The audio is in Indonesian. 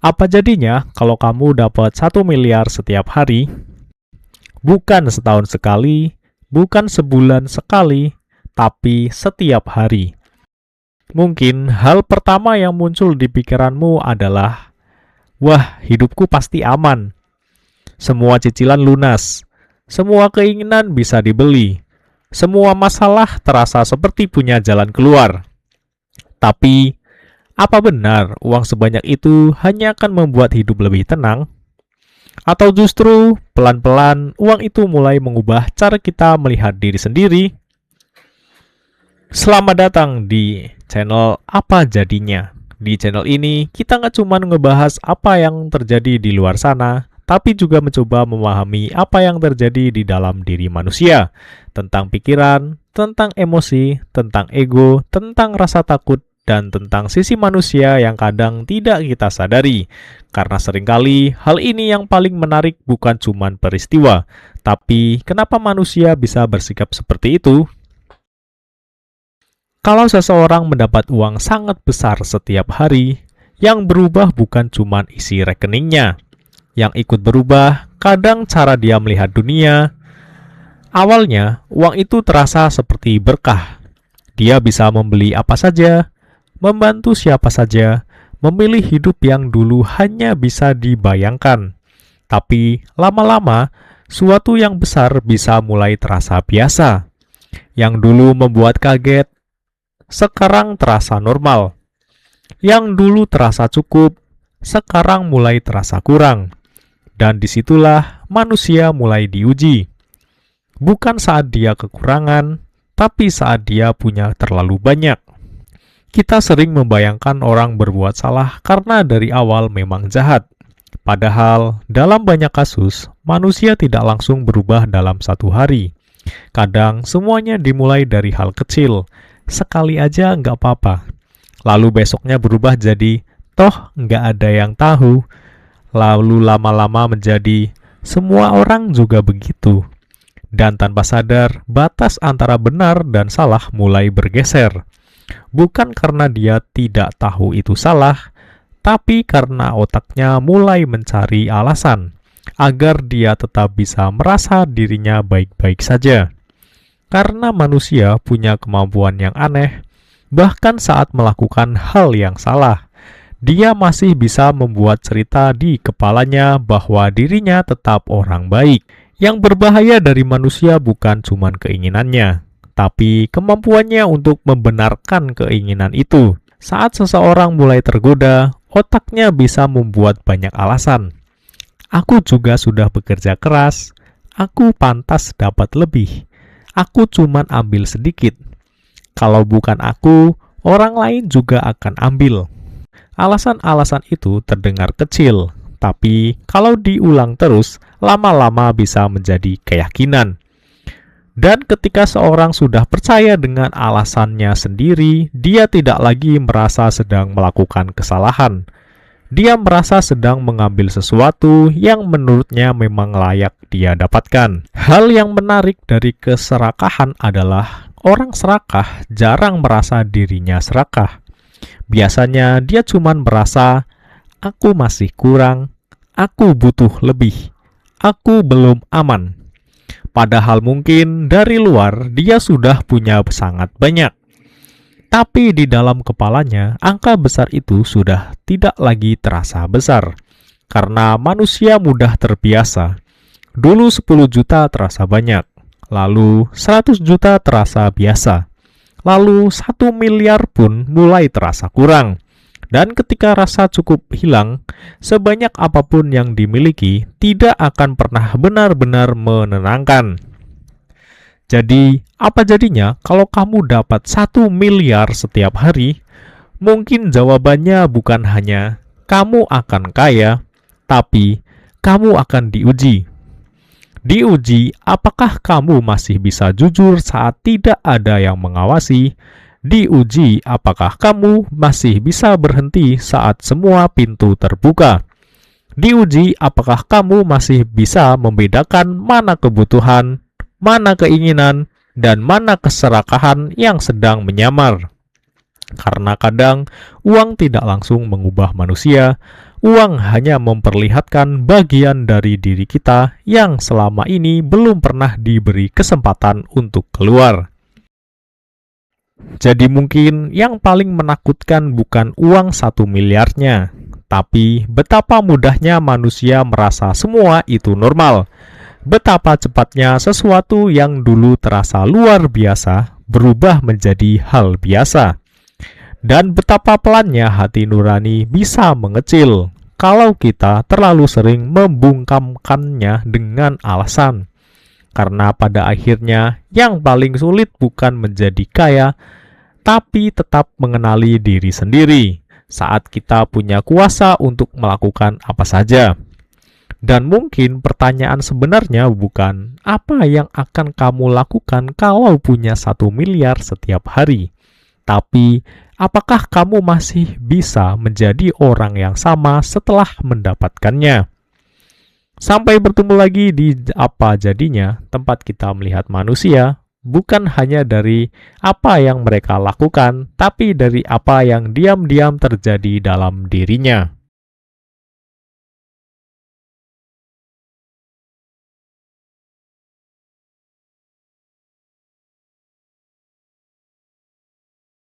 Apa jadinya kalau kamu dapat 1 miliar setiap hari? Bukan setahun sekali, bukan sebulan sekali, tapi setiap hari. Mungkin hal pertama yang muncul di pikiranmu adalah, wah, hidupku pasti aman. Semua cicilan lunas, semua keinginan bisa dibeli, semua masalah terasa seperti punya jalan keluar. Tapi, apa benar uang sebanyak itu hanya akan membuat hidup lebih tenang? Atau justru pelan-pelan uang itu mulai mengubah cara kita melihat diri sendiri? Selamat datang di channel Apa Jadinya. Di channel ini kita nggak cuma ngebahas apa yang terjadi di luar sana, tapi juga mencoba memahami apa yang terjadi di dalam diri manusia. Tentang pikiran, tentang emosi, tentang ego, tentang rasa takut, dan tentang sisi manusia yang kadang tidak kita sadari. Karena seringkali hal ini yang paling menarik bukan cuma peristiwa, tapi kenapa manusia bisa bersikap seperti itu? Kalau seseorang mendapat uang sangat besar setiap hari, yang berubah bukan cuma isi rekeningnya. Yang ikut berubah kadang cara dia melihat dunia. Awalnya, uang itu terasa seperti berkah. Dia bisa membeli apa saja, membantu siapa saja, memilih hidup yang dulu hanya bisa dibayangkan. Tapi lama-lama, suatu yang besar bisa mulai terasa biasa. Yang dulu membuat kaget, sekarang terasa normal. Yang dulu terasa cukup, sekarang mulai terasa kurang. Dan disitulah manusia mulai diuji. Bukan saat dia kekurangan, tapi saat dia punya terlalu banyak. Kita sering membayangkan orang berbuat salah karena dari awal memang jahat. Padahal, dalam banyak kasus, manusia tidak langsung berubah dalam satu hari. Kadang, semuanya dimulai dari hal kecil. Sekali aja nggak apa-apa. Lalu besoknya berubah jadi, toh nggak ada yang tahu. Lalu lama-lama menjadi, semua orang juga begitu. Dan tanpa sadar, batas antara benar dan salah mulai bergeser. Bukan karena dia tidak tahu itu salah, tapi karena otaknya mulai mencari alasan agar dia tetap bisa merasa dirinya baik-baik saja. Karena manusia punya kemampuan yang aneh, bahkan saat melakukan hal yang salah, dia masih bisa membuat cerita di kepalanya bahwa dirinya tetap orang baik. Yang berbahaya dari manusia bukan cuma keinginannya, tapi kemampuannya untuk membenarkan keinginan itu. Saat seseorang mulai tergoda, otaknya bisa membuat banyak alasan. Aku juga sudah bekerja keras, aku pantas dapat lebih, aku cuman ambil sedikit. Kalau bukan aku, orang lain juga akan ambil. Alasan-alasan itu terdengar kecil, tapi kalau diulang terus, lama-lama bisa menjadi keyakinan. Dan ketika seorang sudah percaya dengan alasannya sendiri, dia tidak lagi merasa sedang melakukan kesalahan. Dia merasa sedang mengambil sesuatu yang menurutnya memang layak dia dapatkan. Hal yang menarik dari keserakahan adalah orang serakah jarang merasa dirinya serakah. Biasanya dia cuma merasa, aku masih kurang, aku butuh lebih, aku belum aman. Padahal mungkin dari luar dia sudah punya sangat banyak. Tapi di dalam kepalanya, angka besar itu sudah tidak lagi terasa besar. Karena manusia mudah terbiasa. Dulu 10 juta terasa banyak. Lalu 100 juta terasa biasa. Lalu 1 miliar pun mulai terasa kurang. Dan ketika rasa cukup hilang, sebanyak apapun yang dimiliki tidak akan pernah benar-benar menenangkan. Jadi, apa jadinya kalau kamu dapat 1 miliar setiap hari? Mungkin jawabannya bukan hanya kamu akan kaya, tapi kamu akan diuji. Diuji apakah kamu masih bisa jujur saat tidak ada yang mengawasi. Diuji apakah kamu masih bisa berhenti saat semua pintu terbuka. Diuji apakah kamu masih bisa membedakan mana kebutuhan, mana keinginan, dan mana keserakahan yang sedang menyamar. Karena kadang uang tidak langsung mengubah manusia, Uang hanya memperlihatkan bagian dari diri kita yang selama ini belum pernah diberi kesempatan untuk keluar. Jadi mungkin yang paling menakutkan bukan uang 1 miliarnya, tapi betapa mudahnya manusia merasa semua itu normal. Betapa cepatnya sesuatu yang dulu terasa luar biasa berubah menjadi hal biasa. Dan betapa pelannya hati nurani bisa mengecil kalau kita terlalu sering membungkamkannya dengan alasan. Karena pada akhirnya yang paling sulit bukan menjadi kaya, tapi tetap mengenali diri sendiri saat kita punya kuasa untuk melakukan apa saja. Dan mungkin pertanyaan sebenarnya bukan apa yang akan kamu lakukan kalau punya 1 miliar setiap hari, tapi apakah kamu masih bisa menjadi orang yang sama setelah mendapatkannya? Sampai bertemu lagi di Apa Jadinya, tempat kita melihat manusia bukan hanya dari apa yang mereka lakukan, tapi dari apa yang diam-diam terjadi dalam dirinya.